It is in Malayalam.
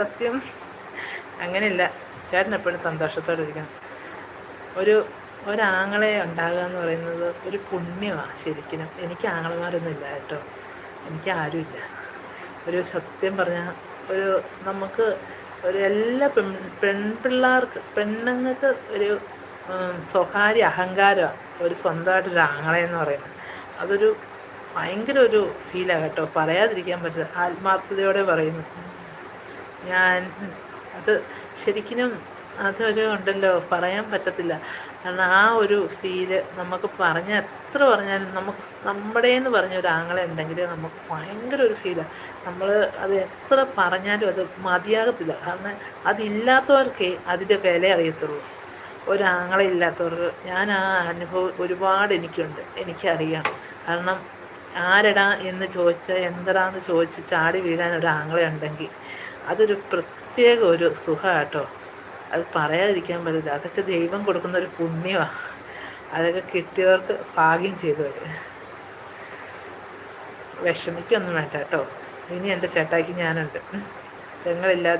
സത്യം അങ്ങനെയില്ല. ചേട്ടൻ എപ്പോഴും സന്തോഷത്തോടെ ഇരിക്കണം. ഒരു ഒരാങ്ങളെ ഉണ്ടാകുക എന്ന് പറയുന്നത് ഒരു പുണ്യമാണ് ശരിക്കും. എനിക്ക് ആങ്ങളമാരൊന്നും ഇല്ല കേട്ടോ, എനിക്ക് ആരുമില്ല. ഒരു സത്യം പറഞ്ഞാൽ ഒരു നമുക്ക് ഒരു എല്ലാ പെൺപിള്ളേർക്ക് പെണ്ണുങ്ങൾക്ക് ഒരു സ്വകാര്യ അഹങ്കാരമാണ് ഒരു സ്വന്തമായിട്ടൊരു ആങ്ങളെന്ന് പറയുന്നത്. അതൊരു ഭയങ്കര ഒരു ഫീലാണ് കേട്ടോ, പറയാതിരിക്കാൻ പറ്റില്ല. ആത്മാർത്ഥതയോടെ പറയുന്നു ഞാൻ. അത് ശരിക്കും അതൊരു ഉണ്ടല്ലോ, പറയാൻ പറ്റത്തില്ല. കാരണം ആ ഒരു ഫീല് നമുക്ക് എത്ര പറഞ്ഞാലും നമുക്ക് നമ്മുടേന്ന് പറഞ്ഞ ഒരു ആങ്ങളെ ഉണ്ടെങ്കിൽ നമുക്ക് ഭയങ്കര ഒരു ഫീലാണ്. നമ്മൾ അത് എത്ര പറഞ്ഞാലും അത് മതിയാകത്തില്ല. കാരണം അതില്ലാത്തവർക്കേ അതിൻ്റെ വില അറിയത്തുള്ളൂ. ഒരാങ്ങളെ ഇല്ലാത്തവർക്ക്. ഞാൻ ആ അനുഭവം ഒരുപാട് എനിക്കുണ്ട്, എനിക്കറിയാം. കാരണം ആരെടാ എന്ന് ചോദിച്ചാൽ എന്തടാന്ന് ചോദിച്ച് ചാടി വീഴാൻ ഒരു ആങ്ങളെ ഉണ്ടെങ്കിൽ അതൊരു പ്രത്യേക ഒരു സുഖമാണ് കേട്ടോ. അത് പറയാതിരിക്കാൻ പറ്റില്ല. അതൊക്കെ ദൈവം കൊടുക്കുന്ന ഒരു പുണ്യമാണ്. അതൊക്കെ കിട്ടിയവർക്ക് ഭാഗ്യം ചെയ്തവർ. വിഷമിക്കൊന്നും വേണ്ട കേട്ടോ, ഇനി എൻ്റെ ചേട്ടായിക്ക് ഞാനുണ്ട്. പെങ്ങളില്ലാതെ